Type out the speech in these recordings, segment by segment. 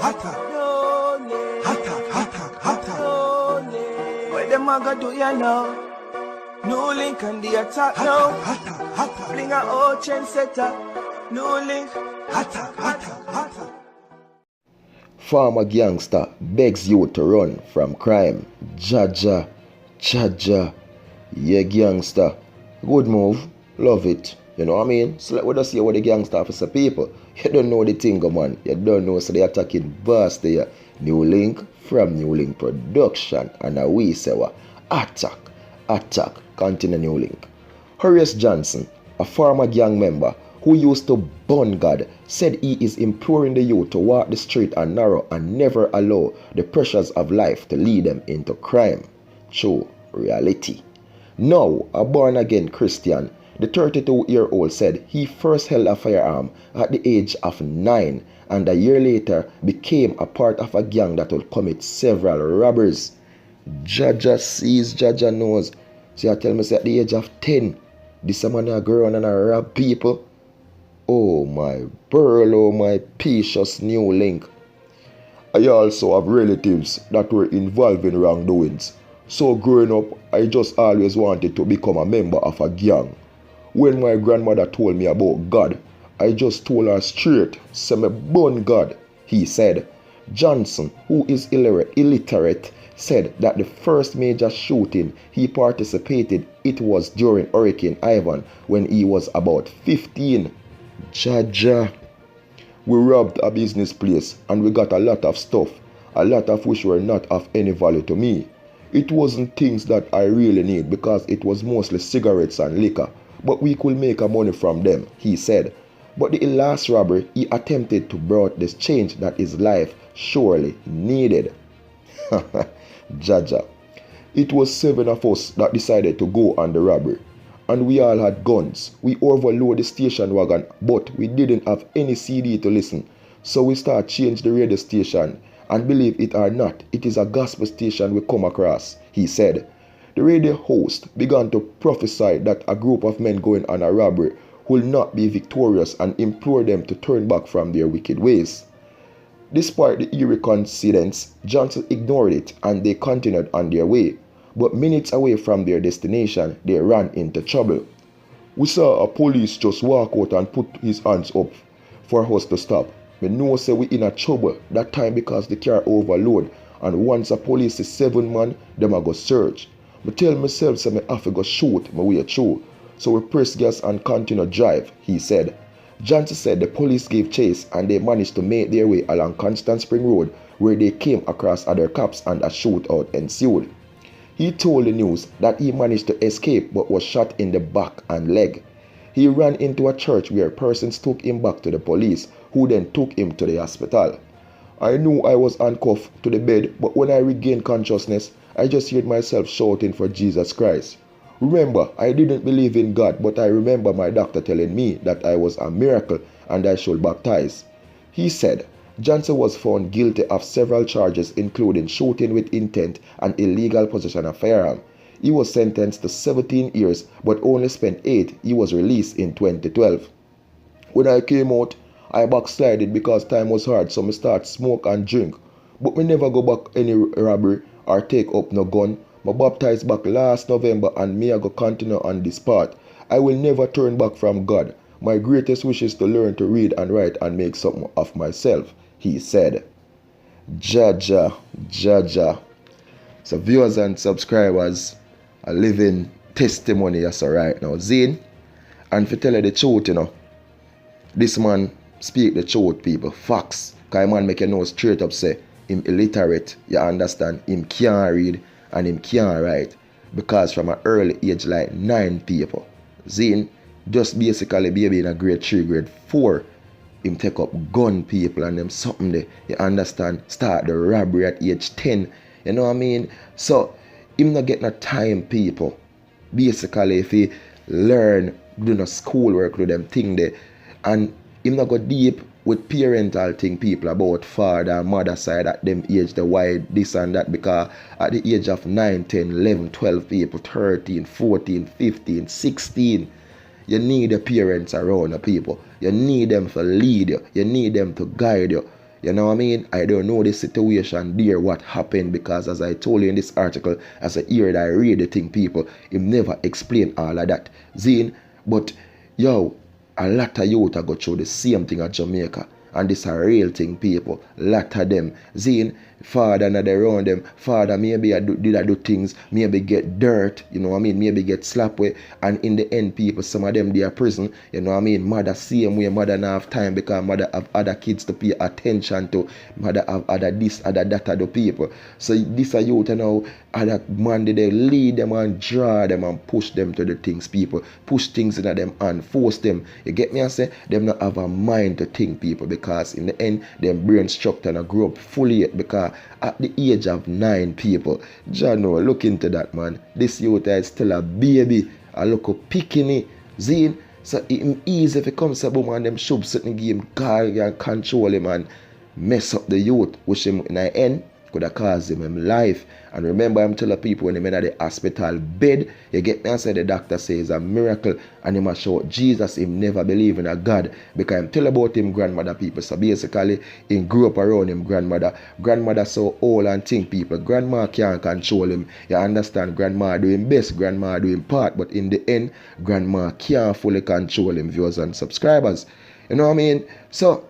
What them a go do ya now? New link and the attack now. Bring a old chain setter. New link. Farmer gangster begs you to run from crime. Jaja. Yeah, gangster. Good move. Love it. You know what I mean? So let us see what the gangster officer people. You don't know the thing, man. You don't know, so they attacking boss there. New link from New Link Production. And we say what? Attack. Continue New Link. Horace Johnson, a former gang member who used to burn God, said he is imploring the youth to walk the straight and narrow and never allow the pressures of life to lead them into crime. True reality. Now, a born-again Christian, the 32-year-old said he first held a firearm at the age of 9 and a year later became a part of a gang that would commit several robberies. Jaja sees, Jaja knows. So you tell me, say at the age of 10, this man a go around and a rob people. Oh my pearl, oh my precious New Link. I also have relatives that were involved in wrongdoings. So growing up, I just always wanted to become a member of a gang. When my grandmother told me about God, I just told her straight, say me born God, he said. Johnson, who is illiterate, said that the first major shooting he participated, it was during Hurricane Ivan when he was about 15. Jaja. We robbed a business place and we got a lot of stuff, a lot of which were not of any value to me. It wasn't things that I really need because it was mostly cigarettes and liquor, but we could make a money from them, he said. But the last robbery, he attempted to brought this change that his life surely needed. Jaja. It was 7 of us that decided to go on the robbery. And we all had guns. We overloaded the station wagon, but we didn't have any CD to listen. So we start change the radio station. And believe it or not, it is a gospel station we come across, he said. The radio host began to prophesy that a group of men going on a robbery will not be victorious and implore them to turn back from their wicked ways. Despite the eerie coincidence, Johnson ignored it and they continued on their way. But minutes away from their destination, they ran into trouble. We saw a police just walk out and put his hands up for us to stop. We know say we in a trouble that time because the car overload, and once a police is 7 man, them a go search. Me tell myself say me have to go shoot my way through. So we press gas and continue drive, he said. Johnson said the police gave chase and they managed to make their way along Constant Spring Road where they came across other cops and a shootout ensued. He told the news that he managed to escape but was shot in the back and leg. He ran into a church where persons took him back to the police who then took him to the hospital. I knew I was handcuffed to the bed, but when I regained consciousness, I just heard myself shouting for Jesus Christ. Remember, I didn't believe in God, but I remember my doctor telling me that I was a miracle and I should baptize. He said Johnson was found guilty of several charges including shooting with intent and illegal possession of firearm. He was sentenced to 17 years but only spent 8. He was released in 2012. When I came out, I backslided because time was hard, so I start smoke and drink. But me never go back any robbery or take up no gun. I baptized back last November and me I go continue on this path. I will never turn back from God. My greatest wish is to learn to read and write and make something of myself, he said. Jaja. So viewers and subscribers, a living testimony yes right now. Zine, and for tell you the truth, this man speak the truth, people. Facts. Because man make you know straight up say him illiterate, you understand? Him can't read and him can't write. Because from an early age like 9 people. Zine, just basically baby in a grade 3, grade 4, him take up gun people and them something there. You understand? Start the robbery at age 10. You know what I mean? So him not get no time, people. Basically if he learn, do no schoolwork, do them thing there, and him not go deep with parental thing, people, about father and mother side at them age, the why this and that, because at the age of 9, 10, 11, 12 people, 13, 14, 15, 16, you need the parents around the people. You need them to lead you. You need them to guide you. You know what I mean? I don't know the situation there, what happened, because as I told you in this article, as I hear that I read the thing, people, him never explain all of that. Zine, but yo, a lot of youth are go through the same thing at Jamaica. And this a real thing, people. Lot of them. Zine, father not around them. Father maybe did I do things, maybe get dirt, you know what I mean? Maybe get slapped with. And in the end, people, some of them they are prison, you know what I mean? Mother same way, mother not have time because mother have other kids to pay attention to. Mother have other this, other that, other people. So this a youth, you know, other man they lead them and draw them and push them to the things, people. Push things into them and force them. You get me? I say them not have a mind to think, people, because in the end, them brain structure and grow up fully yet, because at the age of 9, people, Jano, look into that, man. This youth is still a baby, a little picking Zine. So it's easy if it comes to boom and them should sit in the game, guard and control him and mess up the youth, which him in the end could have caused him life. And remember, I'm telling people when him in the hospital bed, you get me, I say the doctor says a miracle, and him a show Jesus, him never believe in a God, because I'm tell about him grandmother, people. So basically, he grew up around him grandmother. Grandmother so old and think, people. Grandma can't control him. You understand? Grandma doing best, grandma doing part, but in the end, grandma can't fully control him, viewers and subscribers. You know what I mean? So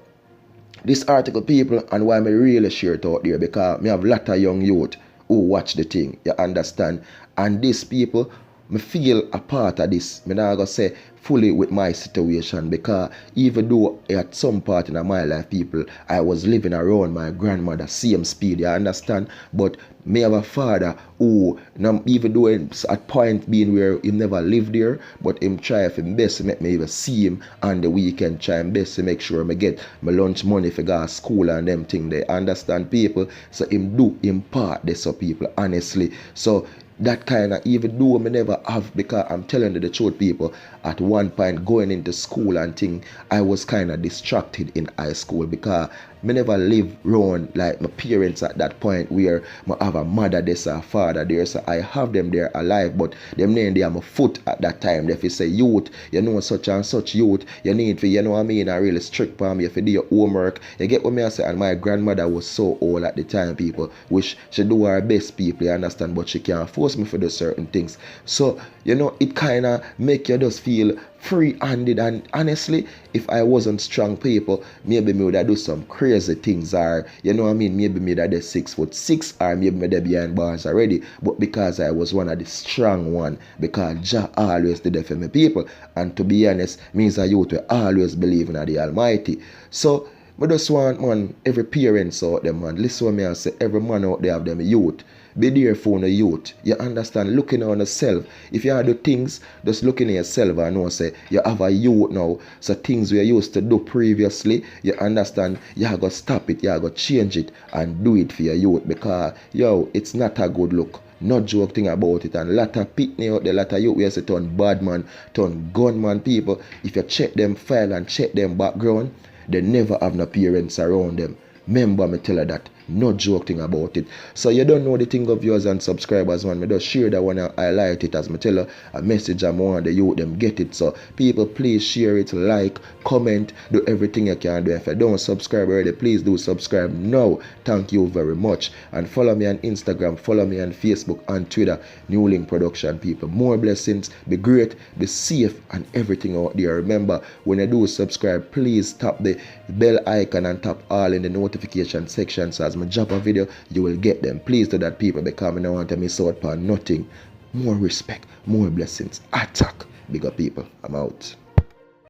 this article, people, and why I really share it out there, because me have a lot of young youth who watch the thing, you understand? And these people, me feel a part of this. Me not gonna say fully with my situation, because even though at some part in my life, people, I was living around my grandmother, same speed, you understand? But me have a father who, even though at point being where he never lived there, but him try for him best to make me even see him on the weekend, try him best to make sure I get my lunch money for go to school and them thing, they understand, people? So him do him part this, so people, honestly. So that kind of, even though I never have, because I'm telling you the truth, people, at one point going into school and thing, I was kind of distracted in high school, because I never live around like my parents at that point where I have a mother there's a father there, so I have them there alive, but them name they are my foot at that time. If you say youth, you know, such and such youth, you need for, you know what I mean, I really strict for me if you do your homework, you get what me I say. And my grandmother was so old at the time, people, which she do her best, people, you understand, but she can't force me for do certain things. So, you know, it kind of make you just feel free-handed. And honestly, if I wasn't strong, people, maybe me would have do some crazy things, or you know what I mean, maybe me that is 6'6", or maybe me that behind bars already. But because I was one of the strong one, because Jah always did it for me, people. And to be honest, means a youth will always believe in the Almighty. So I just want, man, every parents out there, man, listen to me and say, every man out there have them youth. Be there for the youth. You understand? Looking on yourself. If you do things, just looking at yourself and know, say, you have a youth now. So things we used to do previously, you understand? You have to stop it. You have to change it and do it for your youth. Because, yo, it's not a good look. No joke thing about it. And a lot of pitney out there, a lot of youth we say turn bad man, turn gunman, people. If you check them file and check them background, they never have no parents around them. Remember me tell you that. No joke thing about it. So you don't know the thing of viewers and subscribers, man. Me just share that one and highlight it as me tell you a message and want the youth them get it. So people, please share it, like, comment, do everything you can do. If you don't subscribe already, please do subscribe now. Thank you very much. And follow me on Instagram, follow me on Facebook and Twitter, New Link Production, people. More blessings, be great, be safe and everything out there. Remember, when you do subscribe, please tap the bell icon and tap all in the notification section, so as I drop a video, you will get them. Please do that, people, because I don't want to miss out on nothing. More respect, more blessings. Attack. Bigger people. I'm out.